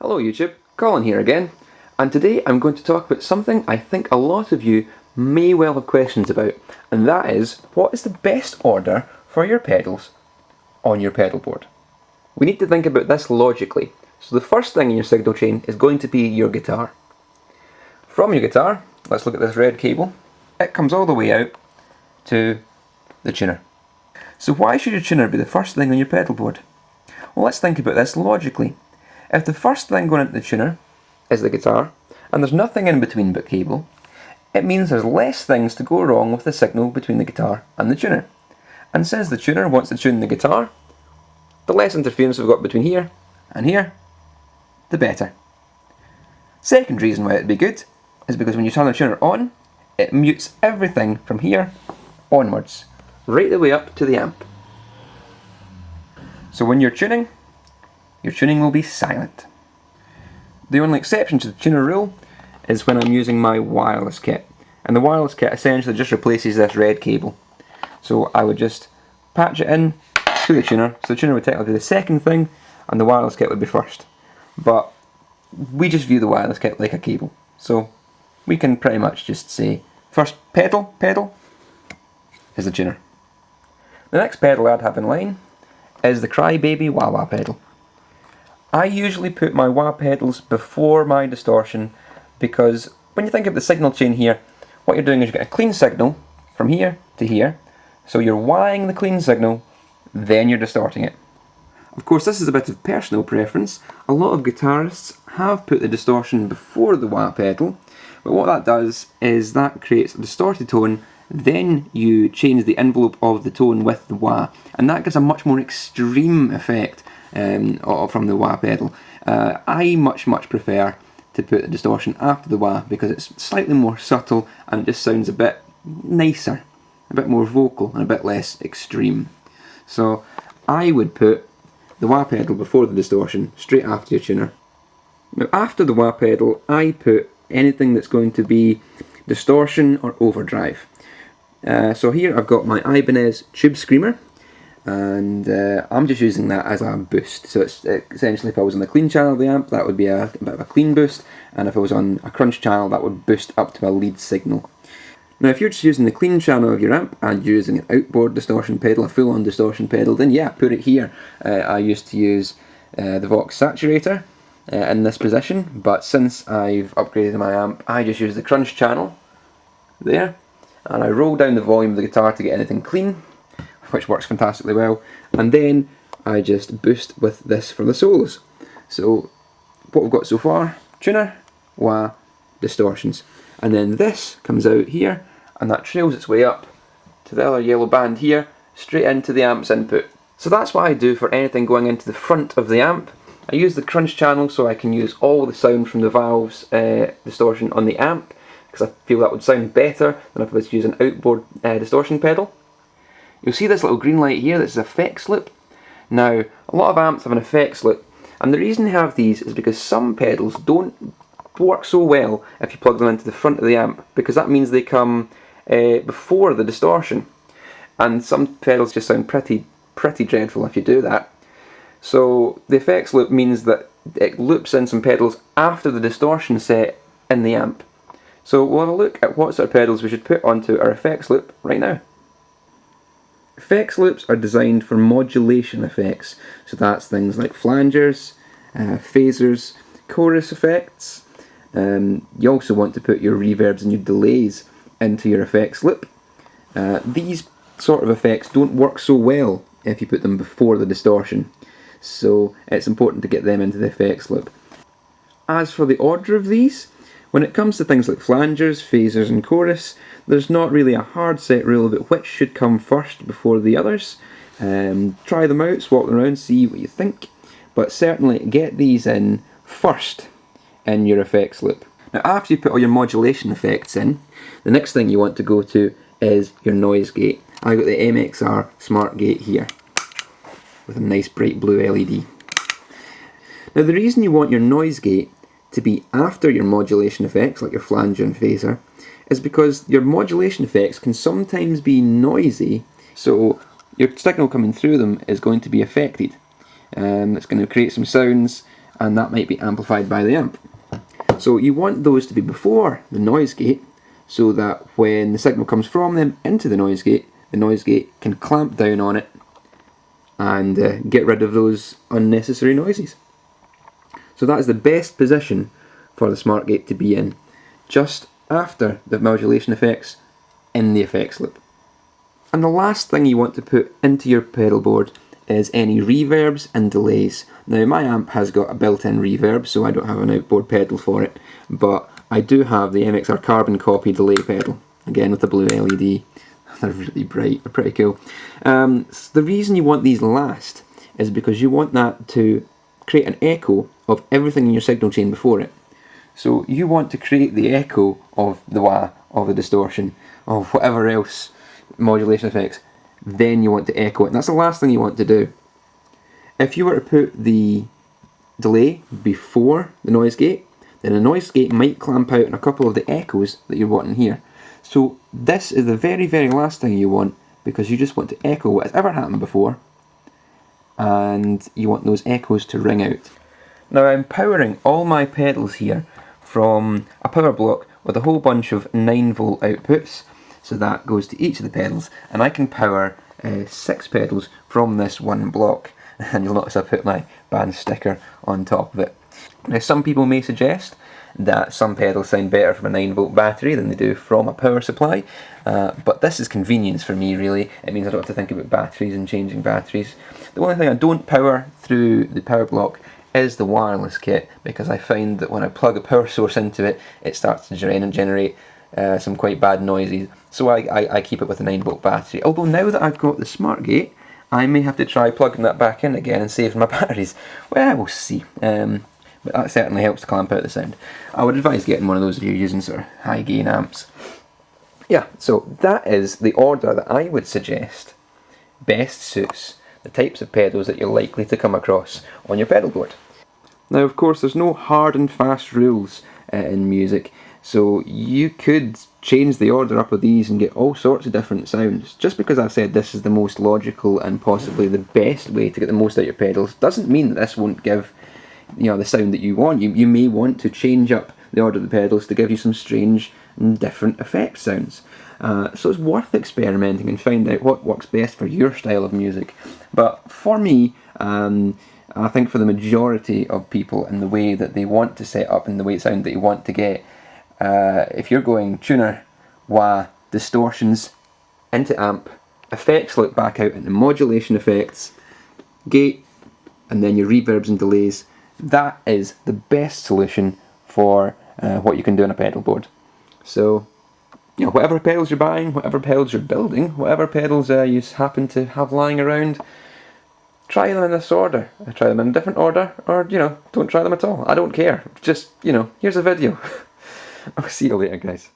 Hello YouTube, Colin here again, and today I'm going to talk about something I think a lot of you may well have questions about, and that is, what is the best order for your pedals on your pedal board? We need to think about this logically, so the first thing in your signal chain is going to be your guitar. From your guitar, let's look at this red cable, it comes all the way out to the tuner. So why should your tuner be the first thing on your pedal board? Well, let's think about this logically. If the first thing going into the tuner is the guitar, and there's nothing in between but cable, it means there's less things to go wrong with the signal between the guitar and the tuner. And since the tuner wants to tune the guitar, the less interference we've got between here and here, the better. Second reason why it'd be good is because when you turn the tuner on, it mutes everything from here onwards, right the way up to the amp. So when you're tuning, your tuning will be silent. The only exception to the tuner rule is when I'm using my wireless kit. And the wireless kit essentially just replaces this red cable. So I would just patch it in to the tuner, so the tuner would technically be the second thing and the wireless kit would be first. But we just view the wireless kit like a cable. So we can pretty much just say first pedal is the tuner. The next pedal I'd have in line is the Crybaby wah-wah pedal. I usually put my wah pedals before my distortion because when you think of the signal chain here, what you're doing is you get a clean signal from here to here, so you're wahing the clean signal, then you're distorting it. Of course, this is a bit of personal preference. A lot of guitarists have put the distortion before the wah pedal, but what that does is that creates a distorted tone, then you change the envelope of the tone with the wah, and that gives a much more extreme effect from the wah pedal. I much prefer to put the distortion after the wah because it's slightly more subtle and it just sounds a bit nicer, a bit more vocal and a bit less extreme. So I would put the wah pedal before the distortion, straight after your tuner. Now after the wah pedal I put anything that's going to be distortion or overdrive. So here I've got my Ibanez Tube Screamer, and I'm just using that as a boost. So it's essentially, if I was on the clean channel of the amp, that would be a bit of a clean boost, and if I was on a crunch channel, that would boost up to a lead signal. Now if you're just using the clean channel of your amp and you're using an outboard distortion pedal, a full-on distortion pedal, then yeah, put it here. I used to use the Vox Saturator in this position, but since I've upgraded my amp, I just use the crunch channel there, and I roll down the volume of the guitar to get anything clean, which works fantastically well, and then I just boost with this for the solos. So what we've got so far, tuner, wah, distortions, and then this comes out here and that trails its way up to the other yellow band here, straight into the amp's input. So that's what I do for anything going into the front of the amp. I use the crunch channel so I can use all the sound from the valves distortion on the amp, because I feel that would sound better than if I was to use an outboard distortion pedal. You'll see this little green light here, this is effects loop. Now, a lot of amps have an effects loop, and the reason they have these is because some pedals don't work so well if you plug them into the front of the amp, because that means they come before the distortion, and some pedals just sound pretty dreadful if you do that. So the effects loop means that it loops in some pedals after the distortion set in the amp. So we'll have a look at what sort of pedals we should put onto our effects loop right now. Effects loops are designed for modulation effects, so that's things like flangers, phasers, chorus effects. You also want to put your reverbs and your delays into your effects loop. These sort of effects don't work so well if you put them before the distortion, so it's important to get them into the effects loop. As for the order of these, when it comes to things like flangers, phasers and chorus, there's not really a hard set rule about which should come first before the others. Try them out, swap them around, see what you think, but certainly get these in first in your effects loop. Now after you put all your modulation effects in, the next thing you want to go to is your noise gate. I've got the MXR Smart Gate here with a nice bright blue LED. Now the reason you want your noise gate to be after your modulation effects, like your flanger and phaser, is because your modulation effects can sometimes be noisy, so your signal coming through them is going to be affected. It's going to create some sounds, and that might be amplified by the amp. So you want those to be before the noise gate, so that when the signal comes from them into the noise gate can clamp down on it and get rid of those unnecessary noises. So that is the best position for the smart gate to be in, just after the modulation effects in the effects loop. And the last thing you want to put into your pedal board is any reverbs and delays. Now my amp has got a built-in reverb, so I don't have an outboard pedal for it, but I do have the MXR carbon copy delay pedal, again with the blue LED. They're really bright, they're pretty cool. So the reason you want these last is because you want that to create an echo of everything in your signal chain before it. So you want to create the echo of the wah, of the distortion, of whatever else modulation effects, then you want to echo it, and that's the last thing you want to do. If you were to put the delay before the noise gate, then the noise gate might clamp out on a couple of the echoes that you're wanting here. So this is the very, very last thing you want, because you just want to echo what has ever happened before, and you want those echoes to ring out. Now I'm powering all my pedals here from a power block with a whole bunch of 9-volt outputs, so that goes to each of the pedals, and I can power 6 pedals from this one block, and you'll notice I put my band sticker on top of it. Now some people may suggest that some pedals sound better from a 9-volt battery than they do from a power supply, but this is convenience for me really. It means I don't have to think about batteries and changing batteries. The only thing I don't power through the power block is the wireless kit, because I find that when I plug a power source into it, it starts to generate some quite bad noises, so I keep it with a 9-volt battery. Although now that I've got the smart gate, I may have to try plugging that back in again and save my batteries. Well, we'll see. But that certainly helps to clamp out the sound. I would advise getting one of those if you're using sort of high gain amps. Yeah, so that is the order that I would suggest best suits the types of pedals that you're likely to come across on your pedal board. Now of course there's no hard and fast rules in music, so you could change the order up of these and get all sorts of different sounds. Just because I've said this is the most logical and possibly the best way to get the most out of your pedals doesn't mean that this won't give the sound that you want. You may want to change up the order of the pedals to give you some strange and different effect sounds. So it's worth experimenting and find out what works best for your style of music. But for me, I think for the majority of people and the way that they want to set up and the way it sound that you want to get, if you're going tuner, wah, distortions, into amp, effects loop back out into modulation effects, gate, and then your reverbs and delays, that is the best solution for what you can do on a pedal board. So, whatever pedals you're buying, whatever pedals you're building, whatever pedals you happen to have lying around, try them in this order. Try them in a different order, or don't try them at all. I don't care. Just here's a video. I'll see you later, guys.